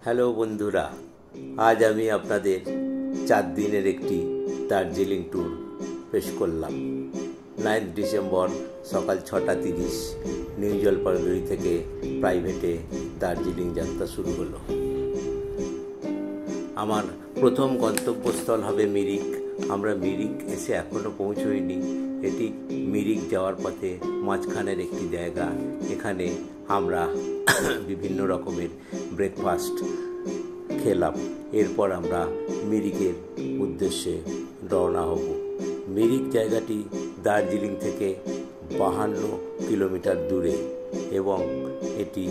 Hello বন্ধুরা, আজ আমি আপনাদের 4 দিনের একটি দার্জিলিং ট্যুর পেশ করলাম। 9 ডিসেম্বর সকাল 6:30 নিউ জলপাইগুড়ি থেকে প্রাইভেটে দার্জিলিং যাত্রা শুরু হলো। আমার প্রথম গন্তব্যস্থল হবে মিরিক। আমরা মিরিক এসে এখনও পৌঁছইনি। এটি মিরিক যাওয়ার পথে মাঝখানের একটি জায়গা। এখানে আমরা বিভিন্ন রকমের ব্রেকফাস্ট খেলাম। এরপর আমরা মিরিকের উদ্দেশ্যে রওনা হব। মিরিক জায়গাটি দার্জিলিং থেকে 52 কিলোমিটার দূরে এবং এটি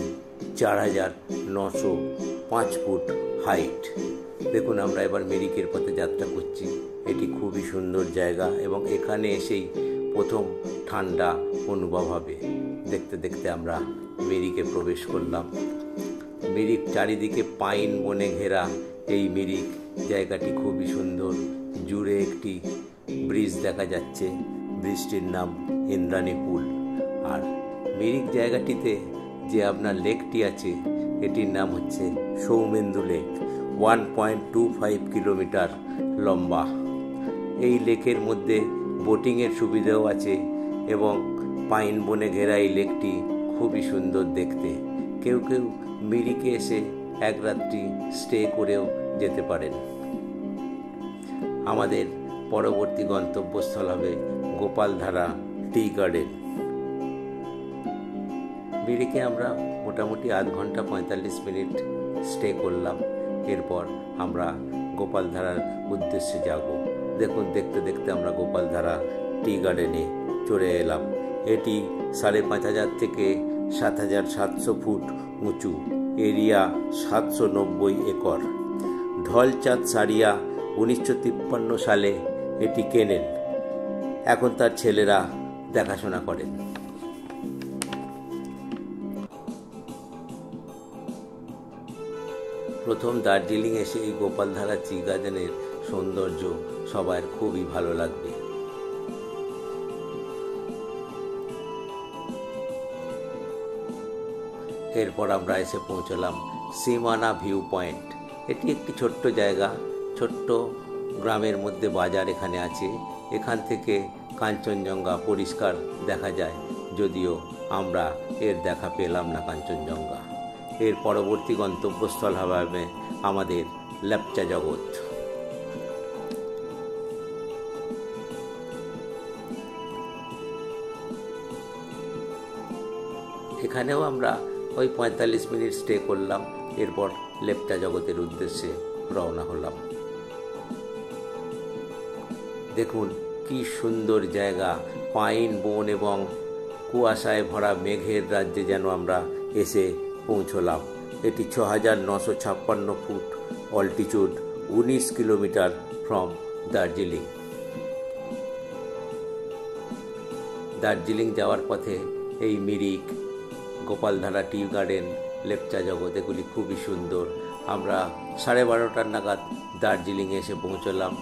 4,905 ফুট হাইট। দেখুন, আমরা এবার মিরিকের পথে যাত্রা করছি। এটি খুবই সুন্দর জায়গা এবং এখানে এসেই প্রথম ঠান্ডা অনুভব হবে। দেখতে দেখতে আমরা মিরিকে প্রবেশ করলাম। মিরিক চারিদিকে পাইন বনে ঘেরা। এই মিরিক জায়গাটি খুবই সুন্দর। জুড়ে একটি ব্রিজ দেখা যাচ্ছে। ব্রিজটির নাম ইন্দ্রাণী পুল। আর মিরিক জায়গাটিতে যে আপনার লেকটি আছে, এটির নাম হচ্ছে সৌমেন্দু লেক। 1.25 কিলোমিটার লম্বা। এই লেকের মধ্যে বোটিংয়ের সুবিধাও আছে এবং পাইন বনে ঘেরা এই লেকটি খুবই সুন্দর দেখতে। কেউ কেউ মিরিকে এসে এক রাত্রি স্টে করেও যেতে পারেন। আমাদের পরবর্তী গন্তব্যস্থল হবে গোপালধারা টি গার্ডেন। মিরিকে আমরা মোটামুটি আধ ঘন্টা 45 মিনিট স্টে করলাম। এরপর আমরা গোপালধারার উদ্দেশ্যে যাব। দেখুন, দেখতে দেখতে আমরা গোপালধারা টি গার্ডেনে চলে এলাম। এটি 5,500 থেকে 7,700 ফুট উঁচু। Area 790 acre. ঢলচাঁদ সারিয়া 1953 সালে এটি কেনেন। এখন তার ছেলেরা দেখাশোনা করেন। প্রথম দার্জিলিং এসে এই গোপালধারা টি গার্ডেনের সৌন্দর্য সবার খুবই ভালো লাগবে। এরপর আমরা এসে পৌঁছলাম সীমানা ভিউ পয়েন্ট। এটি একটি ছোট্ট জায়গা। ছোট্ট গ্রামের মধ্যে বাজার এখানে আছে। এখান থেকে কাঞ্চনজঙ্ঘা পরিষ্কার দেখা যায়, যদিও আমরা এর দেখা পেলাম না কাঞ্চনজঙ্ঘা। এর পরবর্তী গন্তব্যস্থল হবে আমাদের লেপচা জগৎ। এখানেও আমরা ওই 45 মিনিট স্টে করলাম। এরপর লেপচা জগতের উদ্দেশ্যে রওনা হলাম। দেখুন কি সুন্দর জায়গা। পাইন বন এবং কুয়াশায় ভরা মেঘের রাজ্যে যেন আমরা এসে পৌঁছলাম। এটি 6,956 foot altitude, 19 kilometre from Darjeeling. Darjeeling যাওয়ার পথে এই মিরিক, গোপালধারা টি গার্ডেন, লেপচা জগৎ এগুলি খুবই সুন্দর। আমরা 12:30 নাগাদ দার্জিলিংয়ে এসে পৌঁছলাম।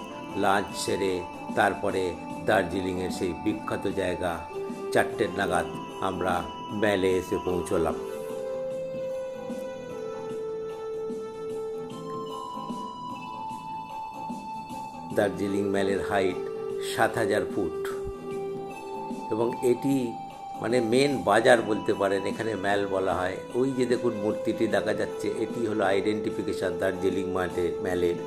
লাঞ্চ সেরে তারপরে দার্জিলিংয়ের সেই বিখ্যাত জায়গা 4টে নাগাদ আমরা ম্যালে এসে পৌঁছলাম। দার্জিলিং ম্যালের হাইট 7,000 ফুট এবং এটি মেন বাজার বলতে পারেন। এখানে ম্যাল বলা হয়। ওই যে দেখুন মূর্তিটি দেখা যাচ্ছে, এটি হলো আইডেন্টিফিকেশন দার্জিলিং ম্যালের।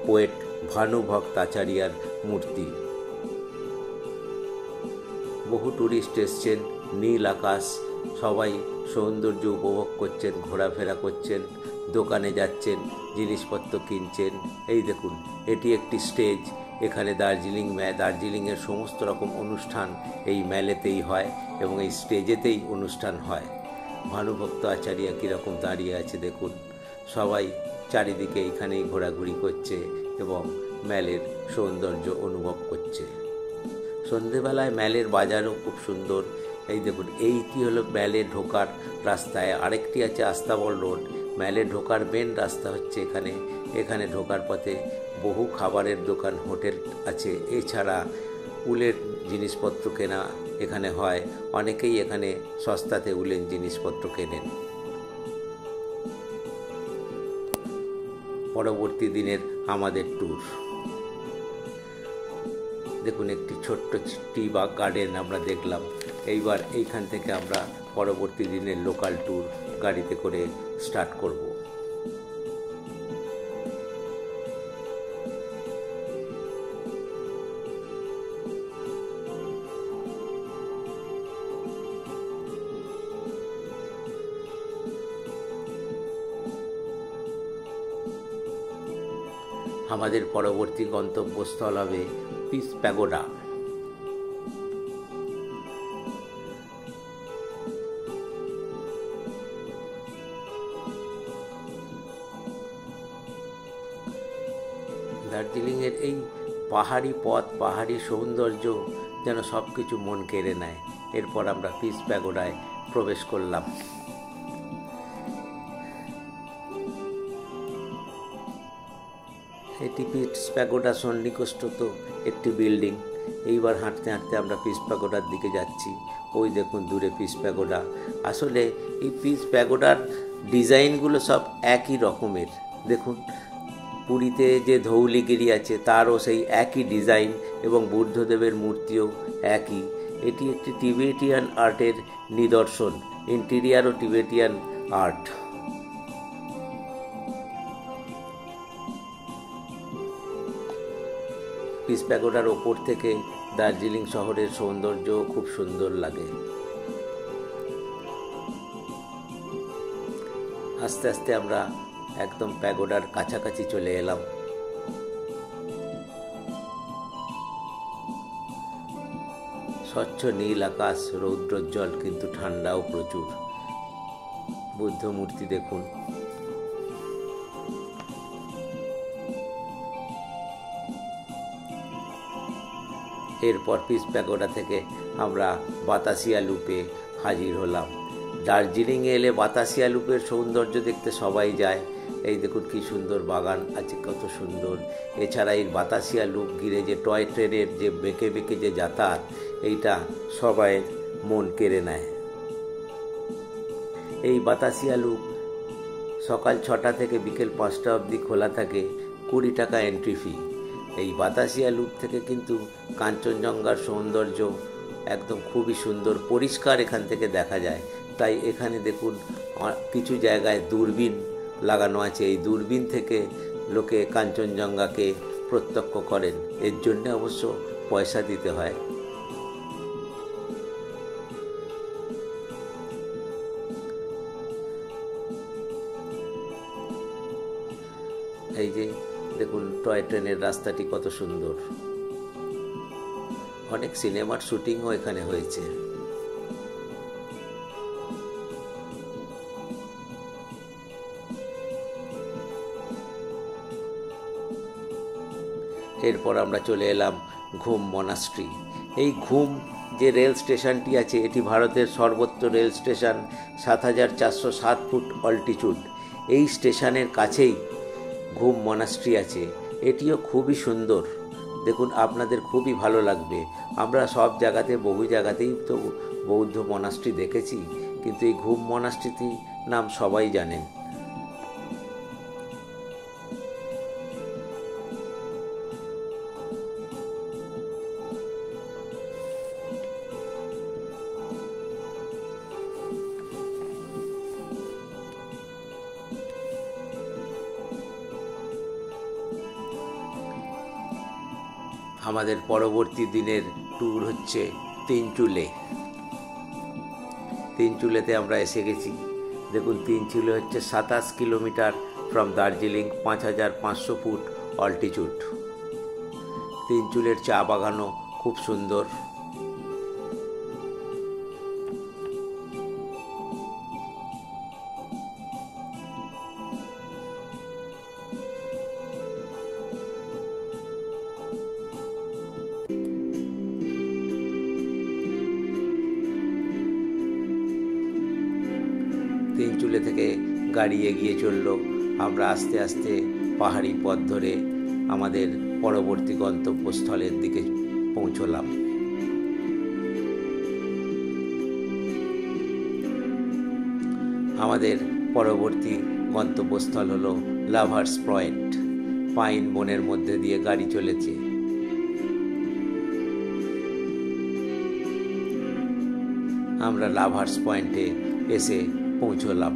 পোয়েট ভানুভক্ত আচারিয়ার মূর্তি। বহু টুরিস্ট এসছেন। নীল আকাশ, সবাই সৌন্দর্য উপভোগ করছেন, ঘোরাফেরা করছেন, দোকানে যাচ্ছেন, জিনিসপত্র কিনছেন। এই দেখুন, এটি একটি স্টেজ। এখানে দার্জিলিংয়ের সমস্ত রকম অনুষ্ঠান এই মেলেতেই হয় এবং এই স্টেজেতেই অনুষ্ঠান হয়। ভানুভক্ত আচার্য কীরকম দাঁড়িয়ে আছে দেখুন। সবাই চারিদিকে এখানেই ঘোরাঘুরি করছে এবং মেলের সৌন্দর্য অনুভব করছে। সন্ধেবেলায় মেলের বাজারও খুব সুন্দর। এই দেখুন, এইটি হলো মেলে ঢোকার রাস্তায়। আরেকটি আছে আস্তাবল রোড। মেলে ঢোকার মেন রাস্তা হচ্ছে এখানে। এখানে ঢোকার পথে বহু খাবারের দোকান, হোটেল আছে। এছাড়া উলের জিনিসপত্র কেনা এখানে হয়। অনেকেই এখানে সস্তাতে উলের জিনিসপত্র কেনেন। পরবর্তী দিনের আমাদের ট্যুর। দেখুন একটি ছোট্ট টি বা গার্ডেন আমরা দেখলাম। এইবার এইখান থেকে আমরা পরবর্তী দিনের লোকাল ট্যুর গাড়িতে করে স্টার্ট করব। আমাদের পরবর্তী গন্তব্যস্থল হবে পিস প্যাগোডা। দার্জিলিংয়ের এই পাহাড়ি পথ, পাহাড়ি সৌন্দর্য যেন সব কিছু মন কেড়ে নেয়। এরপর আমরা পিস প্যাগোডায় প্রবেশ করলাম। এটি পিস প্যাগোডা সন্নিকটস্থ একটি বিল্ডিং। এইবার হাঁটতে হাঁটতে আমরা পিস প্যাগোডার দিকে যাচ্ছি। ওই দেখুন দূরে পিস প্যাগোডা। আসলে এই পিস প্যাগোডার ডিজাইনগুলো সব একই রকমের। দেখুন পুরীতে যে ধৌলিগিরি আছে তারও সেই একই ডিজাইন এবং বুদ্ধদেবের মূর্তিও একই। এটি একটি টিবেটিয়ান আর্টের নিদর্শন, ইন্টেরিয়ারও টিবেটিয়ান আর্ট। পিস প্যাগোডার ওপর থেকে দার্জিলিং শহরের সৌন্দর্য খুব সুন্দর লাগে। আস্তে আস্তে আমরা একদম প্যাগোডার কাছাকাছি চলে এলাম। স্বচ্ছ নীল আকাশ, রৌদ্রোজ্জ্বল কিন্তু ঠান্ডাও প্রচুর। বুদ্ধ মূর্তি দেখুন। এরপর পিস প্যাগোডা থেকে আমরা বাতাসিয়া লুপে হাজির হলাম। দার্জিলিংয়ে এলে বাতাসিয়া লুপের সৌন্দর্য দেখতে সবাই যায়। এই দেখুন কি সুন্দর বাগান আছে, কত সুন্দর। এছাড়া এই বাতাসিয়া লুপ ঘিরে যে টয় ট্রেনের যে বেঁকে বেঁকে যে যাতায়াত, এইটা সবাই মন কেড়ে নেয়। এই বাতাসিয়া লুপ সকাল 6টা থেকে বিকেল 5টা অবধি খোলা থাকে, 20 টাকা এন্ট্রি ফি। এই বাতাসিয়া লুপ থেকে কিন্তু কাঞ্চনজঙ্ঘার সৌন্দর্য একদম খুবই সুন্দর, পরিষ্কার এখান থেকে দেখা যায়। তাই এখানে দেখুন কিছু জায়গায় দূরবীন লাগানো আছে। এই দূরবীন থেকে লোকে কাঞ্চনজঙ্ঘাকে প্রত্যক্ষ করেন। এর জন্য অবশ্য পয়সা দিতে হয়। এই যে দেখুন টয় ট্রেনের রাস্তাটি কত সুন্দর। অনেক সিনেমার শুটিংও এখানে হয়েছে। এরপর আমরা চলে এলাম ঘুম মনাস্ট্রি। এই ঘুম যে রেল স্টেশনটি আছে এটি ভারতের সর্বোচ্চ রেল স্টেশন, 7407 ফুট অল্টিটিউড। এই স্টেশনের কাছেই ঘুম মনাস্ট্রি আছে। এটিও খুবই সুন্দর। দেখুন আপনাদের খুবই ভালো লাগবে। আমরা সব জায়গাতে বহু জায়গাতেই তো বৌদ্ধ মনাস্ট্রি দেখেছি, কিন্তু এই ঘুম মনাস্ট্রিটি নাম সবাই জানেন। আমাদের পরবর্তী দিনের ট্যুর হচ্ছে তিনচুলে। তিনচুলেতে আমরা এসে গেছি। দেখুন তিনচুলে হচ্ছে 27 kilometre from Darjeeling, 5500 foot altitude. তিনচুলের চা বাগানও খুব সুন্দর। তিনচুলে থেকে গাড়ি এগিয়ে চলল। আমরা আস্তে আস্তে পাহাড়ি পথ ধরে আমাদের পরবর্তী গন্তব্যস্থলের দিকে পৌঁছলাম। আমাদের পরবর্তী গন্তব্যস্থল হলো লাভার্স পয়েন্ট। পাইন বনের মধ্যে দিয়ে গাড়ি চলেছে। আমরা লাভার্স পয়েন্টে এসে পৌঁছলাম।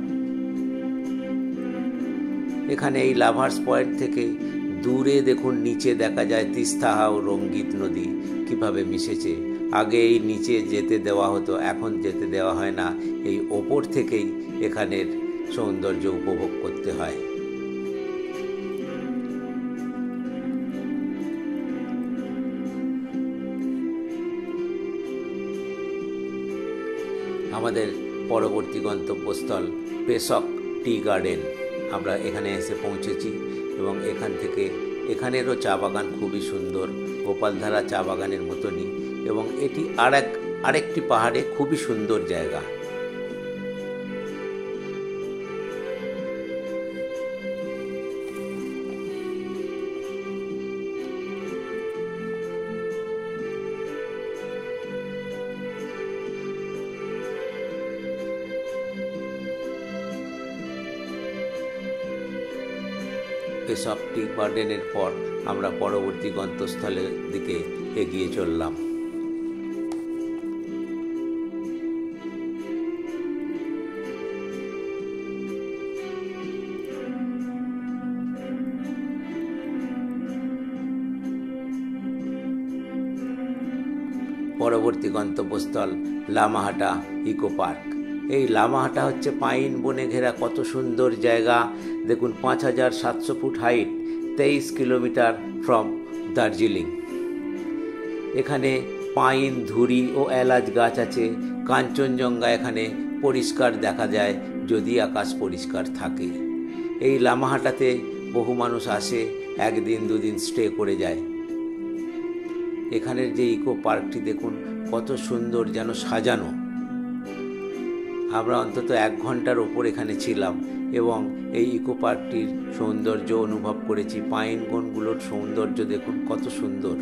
এখানে এই লাভার্স পয়েন্ট থেকে দূরে দেখুন নিচে দেখা যায় তিস্তা ও রঙ্গিত নদী কিভাবে মিশেছে। আগে এই নিচে যেতে দেওয়া হতো, এখন যেতে দেওয়া হয় না। এই ওপর থেকেই এখানের সৌন্দর্য উপভোগ করতে হয়। আমাদের পরবর্তী গন্তব্যস্থল পেসক টি গার্ডেন। আমরা এখানে এসে পৌঁছেছি এবং এখান থেকে এখানেরও চা বাগান খুবই সুন্দর, গোপালধারা চা বাগানের মতনই, এবং এটি আরেকটি পাহাড়ে খুবই সুন্দর জায়গা। পেসক টি গার্ডেনের পর আমরা পরবর্তী গন্তব্যস্থলের দিকে এগিয়ে চললাম। পরবর্তী গন্তব্যস্থল লামাহাটা ইকো পার্ক। এই লামাহাটা হচ্ছে পাইন বনে ঘেরা কত সুন্দর জায়গা। দেখুন 5700 foot height, 23 kilometre from Darjeeling. এখানে পাইন, ধুরি ও এলাচ গাছ আছে। কাঞ্চনজঙ্ঘা এখানে পরিষ্কার দেখা যায় যদি আকাশ পরিষ্কার থাকে। এই লামাহাটাতে বহু মানুষ আসে, একদিন দুদিন স্টে করে যায়। এখানের যে ইকো পার্কটি দেখুন কত সুন্দর, যেন সাজানো। আমরা অন্তত 1 ঘন্টার ওপর এখানে ছিলাম এবং এই ইকো পার্কটির সৌন্দর্য অনুভব করেছি। পাইন বনগুলোর সৌন্দর্য দেখুন কত সুন্দর।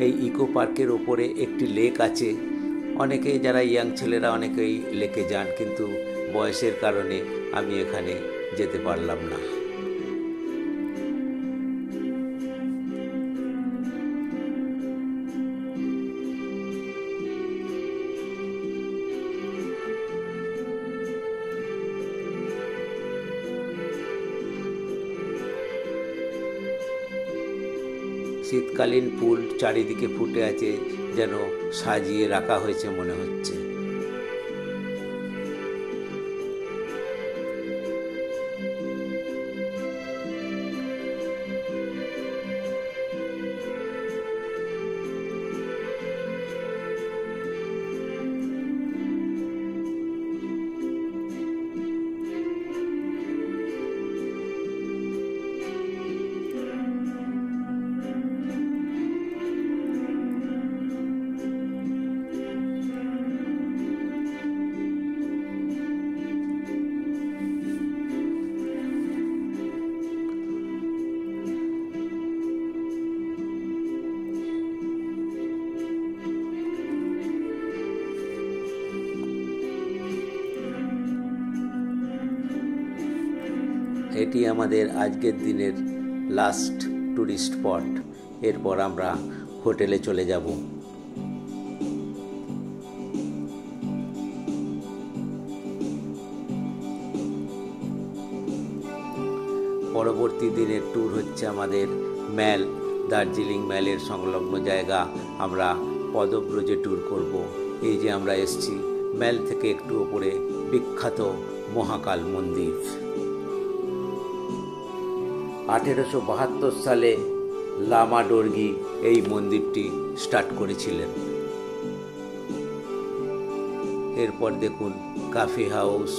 এই ইকো পার্কের ওপরে একটি লেক আছে। অনেকেই যারা ইয়াং ছেলেরা অনেকেই লেকে যান, কিন্তু বয়সের কারণে আমি এখানে যেতে পারলাম না। শীতকালীন ফুল চারিদিকে ফুটে আছে, যেন সাজিয়ে রাখা হয়েছে মনে হচ্ছে। এটি আমাদের আজকের দিনের লাস্ট ট্যুরিস্ট স্পট। এরপর আমরা হোটেলে চলে যাব। পরবর্তী দিনের ট্যুর হচ্ছে আমাদের ম্যাল, দার্জিলিং ম্যালের সংলগ্ন জায়গা আমরা পদব্রজে ট্যুর করব। এই যে আমরা এসছি ম্যাল থেকে একটু ওপরে বিখ্যাত মহাকাল মন্দির। 1872 সালে লামা ডোরগি এই মন্দিরটি স্টার্ট করেছিলেন। এরপর দেখুন কফি হাউস,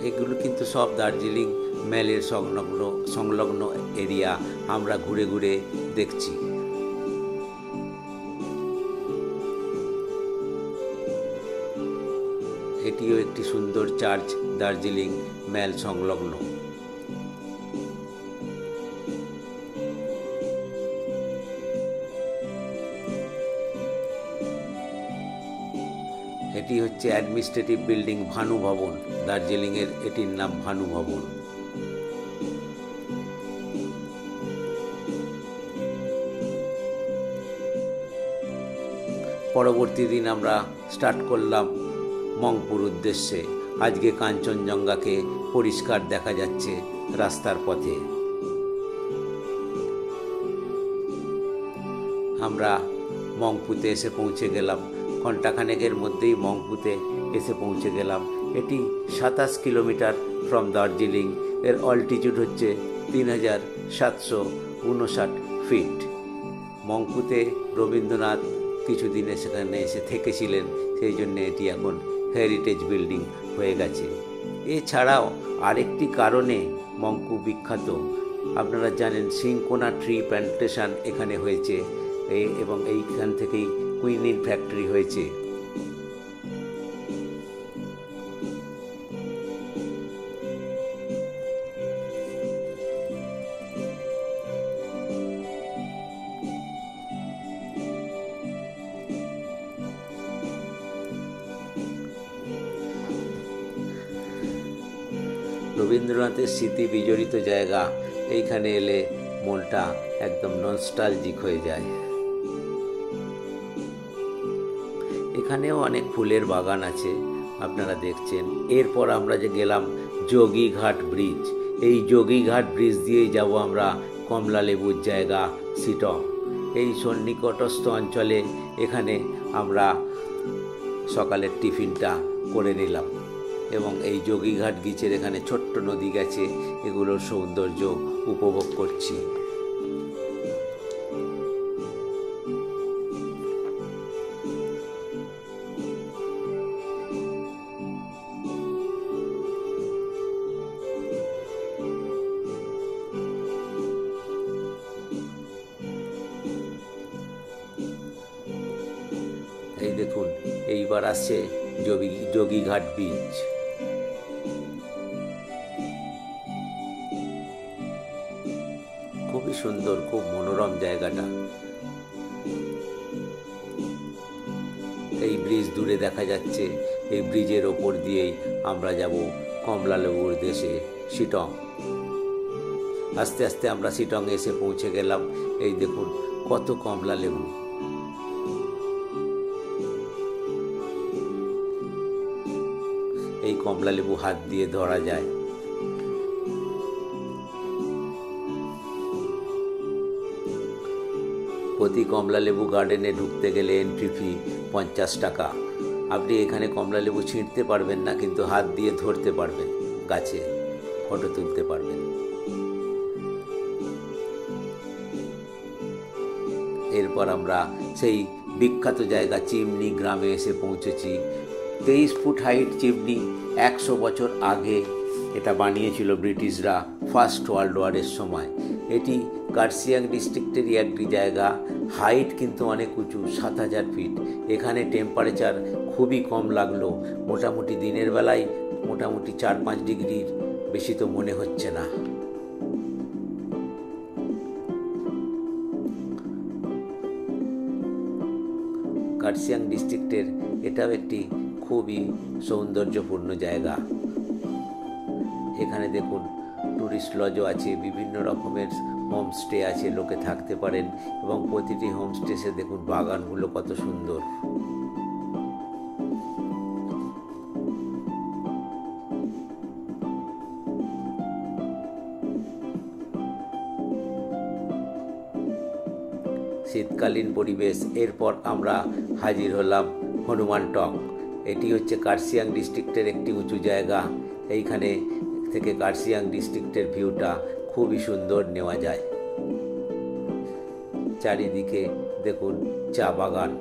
এগুলো কিন্তু সব দার্জিলিং ম্যালের সংলগ্ন এরিয়া আমরা ঘুরে ঘুরে দেখছি। এটিও একটি সুন্দর চার্চ দার্জিলিং ম্যাল সংলগ্ন। এটি হচ্ছে অ্যাডমিনিস্ট্রেটিভ বিল্ডিং ভানু ভবন, দার্জিলিংয়ের এটির নাম ভানু ভবন। পরবর্তী দিন আমরা স্টার্ট করলাম মংপুর উদ্দেশ্যে। আজকে কাঞ্চনজঙ্ঘাকে পরিষ্কার দেখা যাচ্ছে রাস্তার পথে। আমরা মংপুতে এসে পৌঁছে গেলাম, ঘণ্টাখানেকের মধ্যেই মংপুতে এসে পৌঁছে গেলাম। এটি 27 কিলোমিটার ফ্রম দার্জিলিং। এর অল্টিটিউড হচ্ছে 3759 ফিট। মংপুতে রবীন্দ্রনাথ কিছুদিন সেখানে এসে থেকেছিলেন, সেই জন্য এটি এখন হেরিটেজ বিল্ডিং হয়ে গেছে। এছাড়াও আরেকটি কারণে মংপু বিখ্যাত, আপনারা জানেন সিনকোনা ট্রি প্ল্যান্টেশন এখানে হয়েছে এবং এইখান থেকেই কুইনিন ফ্যাক্টরি হয়েছে। রবীন্দ্রনাথের স্মৃতি বিজড়িত জায়গা, এইখানে এলে মনটা একদম নস্টালজিক হয়ে যায়। এখানেও অনেক ফুলের বাগান আছে, আপনারা দেখছেন। এরপর আমরা যে গেলাম যোগীঘাট ব্রিজ। এই যোগীঘাট ব্রিজ দিয়েই যাব আমরা কমলালেবুর জায়গা শিটং। এই সন্নিকটস্থ অঞ্চলে এখানে আমরা সকালের টিফিনটা করে নিলাম এবং এই যোগীঘাট গিচের এখানে ছোট্ট নদী গেছে, এগুলোর সৌন্দর্য উপভোগ করছি। এই দেখুন, এইবার আসছে যোগীঘাট বিচ। খুবই সুন্দর, খুব মনোরম জায়গাটা। এই ব্রিজ দূরে দেখা যাচ্ছে, এই ব্রিজের ওপর দিয়েই আমরা যাব কমলালেবুর দেশে শিটং। আস্তে আস্তে আমরা শিটং এসে পৌঁছে গেলাম। এই দেখুন কত কমলালেবু। এই কমলালেবু হাত দিয়ে ধরা যায়। প্রতি কমলালেবু গার্ডেনে ঢুকতে গেলে এন্ট্রি ফি 50 টাকা। আপনি এখানে কমলালেবু ছিঁড়তে পারবেন না, কিন্তু হাত দিয়ে ধরতে পারবেন, গাছে ফটো তুলতে পারবেন। এরপর আমরা সেই বিখ্যাত জায়গা চিমনি গ্রামে এসে পৌঁছেছি। 23 ফুট হাইট চিমনি। 100 বছর আগে এটা বানিয়েছিল ব্রিটিশরা ফার্স্ট ওয়ার্ল্ড ওয়ারের সময়। এটি কার্সিয়াং ডিস্ট্রিক্টেরই একটি জায়গা। হাইট কিন্তু অনেক উঁচু, 7000 ফিট। এখানে টেম্পারেচার খুবই কম লাগলো, মোটামুটি দিনের বেলায় মোটামুটি 4-5 ডিগ্রির বেশি তো মনে হচ্ছে না। কার্সিয়াং ডিস্ট্রিক্টের এটাও একটি খুবই সৌন্দর্যপূর্ণ জায়গা। এখানে দেখুন টুরিস্ট লজও আছে, বিভিন্ন রকমের হোমস্টে আছে, লোকে থাকতে পারেন এবং প্রতিটি হোমস্টেসে দেখুন বাগানগুলো কত সুন্দর। শীতকালীন পরিবেশ। এরপর আমরা হাজির হলাম হনুমান টক। এটি হচ্ছে কার্সিয়াং ডিস্ট্রিক্টের একটি উঁচু জায়গা। এইখানে থেকে কার্সিয়াং ডিস্ট্রিক্টের ভিউটা খুবই সুন্দর নেওয়া যায়। চারিদিকে দেখুন চা বাগান।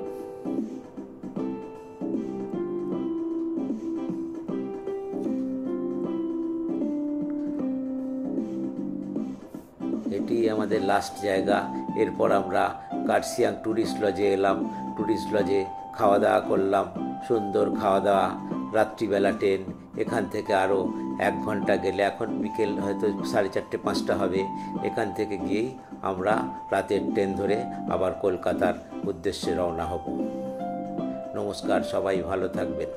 এটি আমাদের লাস্ট জায়গা। এরপর আমরা কার্সিয়াং ট্যুরিস্ট লজে এলাম। ট্যুরিস্ট লজে খাওয়া দাওয়া করলাম, সুন্দর খাওয়া দাওয়া। রাত্রিবেলা ট্রেন, এখান থেকে আরও 1 ঘন্টা গেলে, এখন বিকেল হয়তো 4:30-5টা হবে, এখান থেকে গিয়েই আমরা রাতের ট্রেন ধরে আবার কলকাতার উদ্দেশ্যে রওনা হব। নমস্কার, সবাই ভালো থাকবেন।